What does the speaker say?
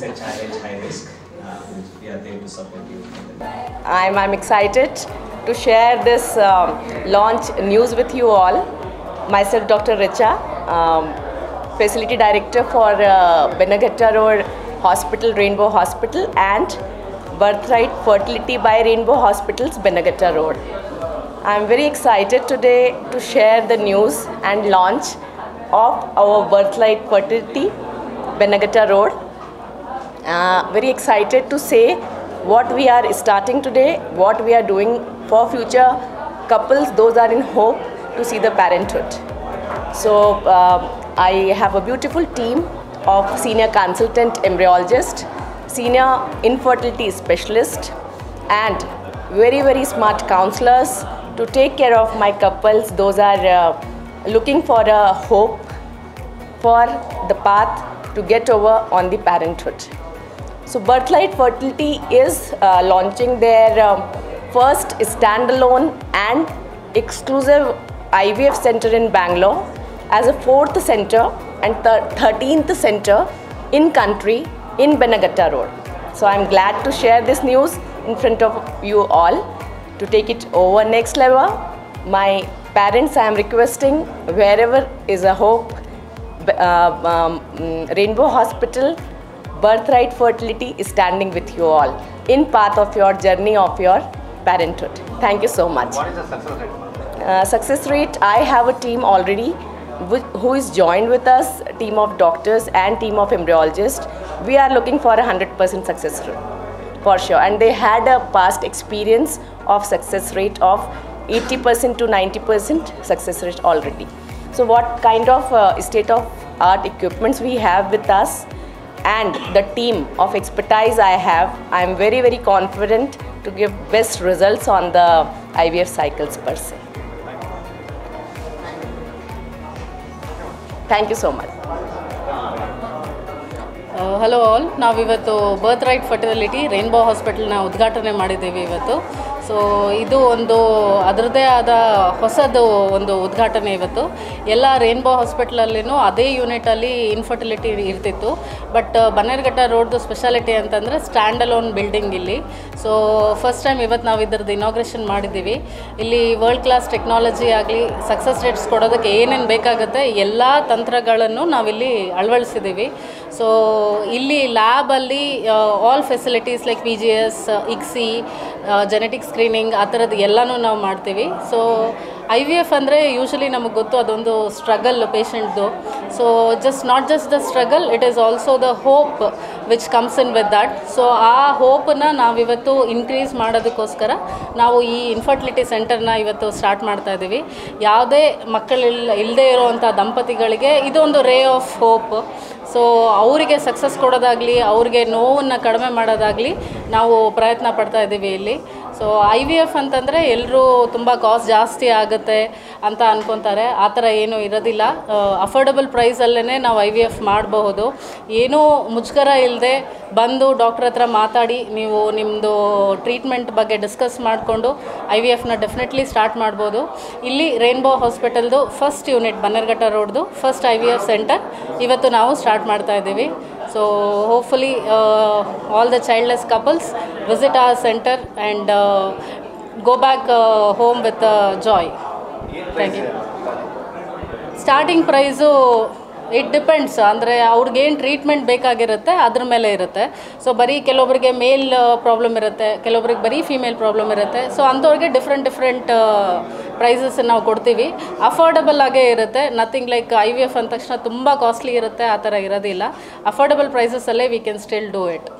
a challenge, high risk. We are there to support you. I'm excited to share this launch news with you all. Myself, Dr. Richa, Facility Director for Bannerghatta Road Hospital, Rainbow Hospital, and Birthright Fertility by Rainbow Hospitals, Bannerghatta Road. I'm very excited today to share the news and launch of our Birthright Fertility, Bannerghatta Road. Very excited to say what we are starting today, what we are doing for future couples, those are in hope to see the parenthood. So I have a beautiful team of senior consultant embryologist, senior infertility specialist, and very smart counselors to take care of my couples. Those are looking for a hope for the path to get over on the parenthood. So Birthright Fertility is launching their first standalone and exclusive IVF center in Bangalore as a 4th center and 13th center in country in Bannerghatta Road. So I'm glad to share this news in front of you all to take it over next level. My parents, I am requesting, wherever is a hope, Rainbow Hospital, Birthright Fertility is standing with you all in path of your journey of your parenthood. Thank you so much. What is the success rate? Success rate, I have a team already who is joined with us, a team of doctors and team of embryologists. We are looking for a 100% success rate for sure, and they had a past experience of success rate of 80% to 90% success rate already. So what kind of state-of-art equipments we have with us and the team of expertise I have, I am very confident to give best results on the IVF cycles per se. Thank you so much. Hello all, ನಾವು ಇವತ್ತು ಬರ್ತ್ fertility rainbow ಹಾಸ್ಪಿಟಲ್ನ ಉದ್ಘಾಟನೆ ಮಾಡಿದ್ದೀವಿ ಇವತ್ತು. So ಇದು ಒಂದು ಅದರದೇ ಆದ ಹೊಸದು ಒಂದು ಉದ್ಘಾಟನೆ ಇವತ್ತು. ಎಲ್ಲ ರೇನ್ಬೋ ಹಾಸ್ಪಿಟಲಲ್ಲಿನೂ ಅದೇ ಯೂನಿಟಲ್ಲಿ ಇನ್ಫರ್ಟಿಲಿಟಿ ಇರ್ತಿತ್ತು. ಬಟ್ ಬನ್ನೇರುಘಟ್ಟ ರೋಡ್ದು ಸ್ಪೆಷಾಲಿಟಿ ಅಂತಂದರೆ ಸ್ಟ್ಯಾಂಡ್ ಅಲೋನ್ ಬಿಲ್ಡಿಂಗ್ ಇಲ್ಲಿ. ಸೊ ಫಸ್ಟ್ ಟೈಮ್ ಇವತ್ತು ನಾವು ಇದರದ್ದು ಇನಾಗ್ರೇಷನ್ ಮಾಡಿದ್ದೀವಿ. ಇಲ್ಲಿ ವರ್ಲ್ಡ್ ಕ್ಲಾಸ್ ಟೆಕ್ನಾಲಜಿ ಆಗಲಿ, ಸಕ್ಸಸ್ ರೇಟ್ಸ್ ಕೊಡೋದಕ್ಕೆ ಏನೇನು ಬೇಕಾಗುತ್ತೆ ಎಲ್ಲ ತಂತ್ರಗಳನ್ನು ನಾವಿಲ್ಲಿ ಅಳವಡಿಸಿದ್ದೀವಿ. ಸೊ ಇಲ್ಲಿ ಲ್ಯಾಬಲ್ಲಿ all facilities like PGS, ICSI, genetic screening ಆ ಥರದ್ದು ಎಲ್ಲನೂ ನಾವು ಮಾಡ್ತೀವಿ. ಸೊ IVF ಅಂದರೆ ಯೂಶಲಿ ನಮಗೆ ಗೊತ್ತು ಅದೊಂದು ಸ್ಟ್ರಗಲ್ ಪೇಷಂಟ್ದು. So not just the struggle, it is also the hope which comes in with that. So ಆ ಹೋಪನ್ನು ನಾವಿವತ್ತು ಇನ್ಕ್ರೀಸ್ ಮಾಡೋದಕ್ಕೋಸ್ಕರ ನಾವು ಈ ಇನ್ಫರ್ಟಿಲಿಟಿ ಸೆಂಟರ್ನ ಇವತ್ತು ಸ್ಟಾರ್ಟ್ ಮಾಡ್ತಾ ಇದ್ದೀವಿ. ಯಾವುದೇ ಇಲ್ಲದೆ ಇರೋವಂಥ ದಂಪತಿಗಳಿಗೆ ಇದೊಂದು ರೇ ಆಫ್ ಹೋಪ್. ಸೊ ಅವರಿಗೆ ಸಕ್ಸಸ್ ಕೊಡೋದಾಗಲಿ, ಅವ್ರಿಗೆ ನೋವನ್ನು ಕಡಿಮೆ ಮಾಡೋದಾಗಲಿ ನಾವು ಪ್ರಯತ್ನ ಪಡ್ತಾ ಇದ್ದೀವಿ ಇಲ್ಲಿ. ಸೊ IVF ಅಂತಂದರೆ ಎಲ್ಲರೂ ತುಂಬ ಕಾಸ್ಟ್ ಜಾಸ್ತಿ ಆಗುತ್ತೆ ಅಂತ ಅಂದ್ಕೊತಾರೆ. ಆ ಥರ ಏನೂ ಇರೋದಿಲ್ಲ. ಅಫೋರ್ಡಬಲ್ ಪ್ರೈಸಲ್ಲೇ ನಾವು IVF ಮಾಡಬಹುದು. ಏನೂ ಮುಜುಗರ ಇಲ್ಲದೆ ಬಂದು ಡಾಕ್ಟ್ರ್ ಹತ್ರ ಮಾತಾಡಿ ನೀವು ನಿಮ್ಮದು ಟ್ರೀಟ್ಮೆಂಟ್ ಬಗ್ಗೆ ಡಿಸ್ಕಸ್ ಮಾಡಿಕೊಂಡು IVFನ ಡೆಫಿನೆಟ್ಲಿ ಸ್ಟಾರ್ಟ್ ಮಾಡ್ಬೋದು. ಇಲ್ಲಿ ರೇನ್ಬೋ ಹಾಸ್ಪಿಟಲ್ದು ಫಸ್ಟ್ ಯೂನಿಟ್ ಬನ್ನೇರುಘಟ್ಟ ರೋಡ್ದು ಫಸ್ಟ್ IVF ಸೆಂಟರ್ ಇವತ್ತು ನಾವು ಸ್ಟಾರ್ಟ್ ಮಾಡ್ತಾ ಇದ್ದೀವಿ. So hopefully all the childless couples visit our center and go back home with joy. Thank you. Starting price it depends. ಅಂದರೆ ಅವ್ರಿಗೇನು ಟ್ರೀಟ್ಮೆಂಟ್ ಬೇಕಾಗಿರುತ್ತೆ ಅದ್ರ ಮೇಲೆ ಇರುತ್ತೆ. ಸೊ ಬರೀ ಕೆಲವೊಬ್ಬರಿಗೆ ಮೇಲ್ ಪ್ರಾಬ್ಲಮ್ ಇರುತ್ತೆ, ಕೆಲವೊಬ್ರಿಗೆ ಬರೀ ಫೀಮೇಲ್ ಪ್ರಾಬ್ಲಮ್ ಇರುತ್ತೆ. ಸೊ ಅಂಥವ್ರಿಗೆ ಡಿಫ್ರೆಂಟ್ ಪ್ರೈಸಸ್ ನಾವು ಕೊಡ್ತೀವಿ. ಅಫೋರ್ಡಬಲ್ ಆಗೇ ಇರುತ್ತೆ. ನಥಿಂಗ್ ಲೈಕ್ IVF ಅಂದ ತಕ್ಷಣ ತುಂಬ ಕಾಸ್ಟ್ಲಿ ಇರುತ್ತೆ, ಆ ಥರ ಇರೋದಿಲ್ಲ. ಅಫೋರ್ಡಬಲ್ ಪ್ರೈಸಸಲ್ಲೇ we can still do it.